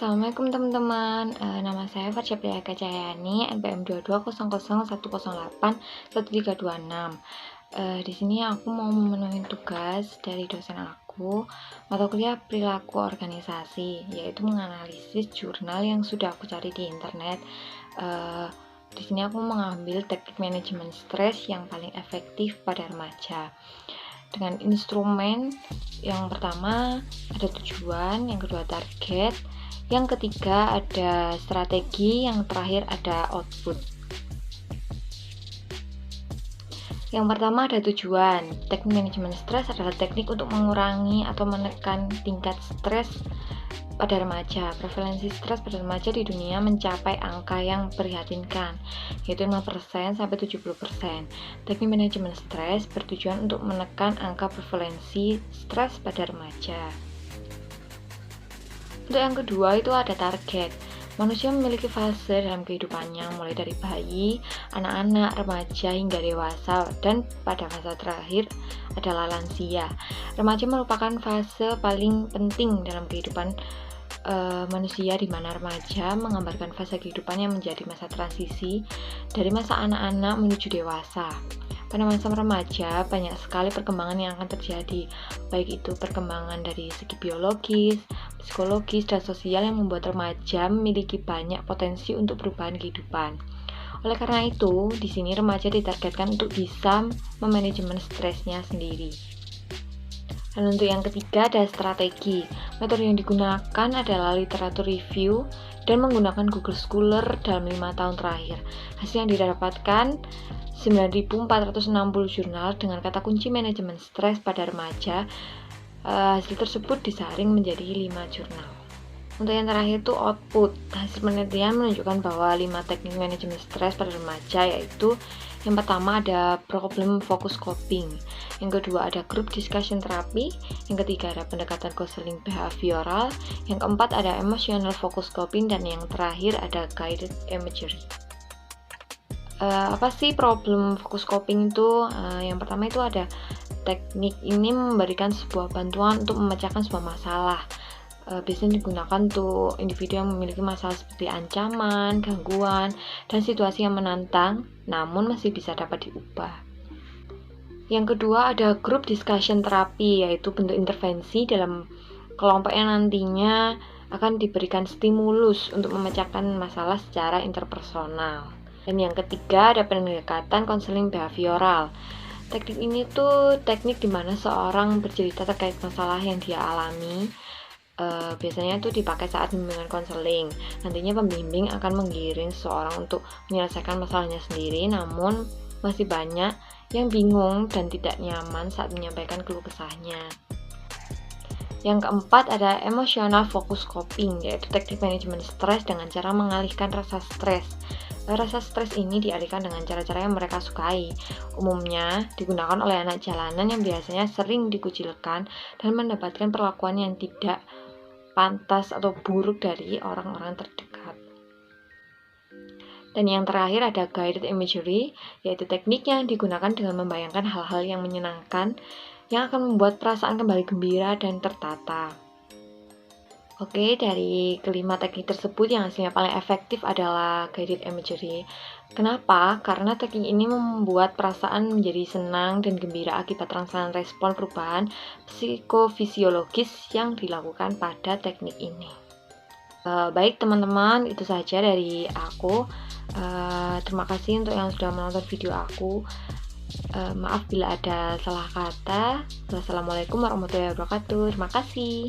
Assalamualaikum teman-teman, nama saya Farsya Priayaka Cahyani, NPM 220010081326. Di sini aku mau memenuhi tugas dari dosen aku, mata kuliah perilaku organisasi, yaitu menganalisis jurnal yang sudah aku cari di internet. Di sini aku mengambil teknik manajemen stres yang paling efektif pada remaja. Dengan instrumen yang pertama ada tujuan, yang kedua target, yang ketiga ada strategi, yang terakhir ada output. Yang pertama ada tujuan. Teknik manajemen stres adalah teknik untuk mengurangi atau menekan tingkat stres pada remaja. Prevalensi stres pada remaja di dunia mencapai angka yang memprihatinkan, yaitu 5% sampai 70%. Teknik manajemen stres bertujuan untuk menekan angka prevalensi stres pada remaja. Untuk yang kedua itu ada target. Manusia memiliki fase dalam kehidupannya mulai dari bayi, anak-anak, remaja hingga dewasa, dan pada fase terakhir adalah lansia. Remaja merupakan fase paling penting dalam kehidupan manusia, di mana remaja menggambarkan fase kehidupan yang menjadi masa transisi dari masa anak-anak menuju dewasa. Pada masa remaja banyak sekali perkembangan yang akan terjadi, baik itu perkembangan dari segi biologis, psikologis, dan sosial yang membuat remaja memiliki banyak potensi untuk perubahan kehidupan. Oleh karena itu, di sini remaja ditargetkan untuk bisa memanajemen stresnya sendiri. Dan untuk yang ketiga ada strategi. Metode yang digunakan adalah literatur review dan menggunakan Google Scholar dalam 5 tahun terakhir. Hasil yang didapatkan 9.460 jurnal dengan kata kunci manajemen stres pada remaja. Hasil tersebut disaring menjadi 5 jurnal. Untuk yang terakhir itu output. Hasil penelitian menunjukkan bahwa 5 teknik manajemen stres pada remaja, yaitu yang pertama ada problem focus coping, yang kedua ada group discussion therapy, yang ketiga ada pendekatan counseling behavioral, yang keempat ada emotional focus coping, dan yang terakhir ada guided imagery. Apa sih problem focus coping itu? Yang pertama itu ada teknik ini memberikan sebuah bantuan untuk memecahkan sebuah masalah. Biasanya digunakan untuk individu yang memiliki masalah seperti ancaman, gangguan, dan situasi yang menantang, namun masih bisa dapat diubah. Yang kedua ada group discussion therapy, yaitu bentuk intervensi dalam kelompok yang nantinya akan diberikan stimulus untuk memecahkan masalah secara interpersonal. Dan yang ketiga ada pendekatan counseling behavioral. Teknik ini tuh teknik dimana seorang bercerita terkait masalah yang dia alami. Biasanya itu dipakai saat bimbingan konseling. Nantinya pembimbing akan menggiring seseorang untuk menyelesaikan masalahnya sendiri, namun masih banyak yang bingung dan tidak nyaman saat menyampaikan keluh kesahnya. Yang keempat ada emotional focus coping, yaitu teknik manajemen stres dengan cara mengalihkan rasa stres. Rasa stres ini dialihkan dengan cara-cara yang mereka sukai. Umumnya digunakan oleh anak jalanan yang biasanya sering dikucilkan dan mendapatkan perlakuan yang tidak pantas atau buruk dari orang-orang terdekat. Dan yang terakhir ada guided imagery, yaitu teknik yang digunakan dengan membayangkan hal-hal yang menyenangkan yang akan membuat perasaan kembali gembira dan tertata. Oke, dari kelima teknik tersebut yang hasilnya paling efektif adalah guided imagery. Kenapa? Karena teknik ini membuat perasaan menjadi senang dan gembira akibat rangsangan respon perubahan psikofisiologis yang dilakukan pada teknik ini. Baik teman-teman, itu saja dari aku. Terima kasih untuk yang sudah menonton video aku. Maaf bila ada salah kata. Wassalamualaikum warahmatullahi wabarakatuh. Terima kasih.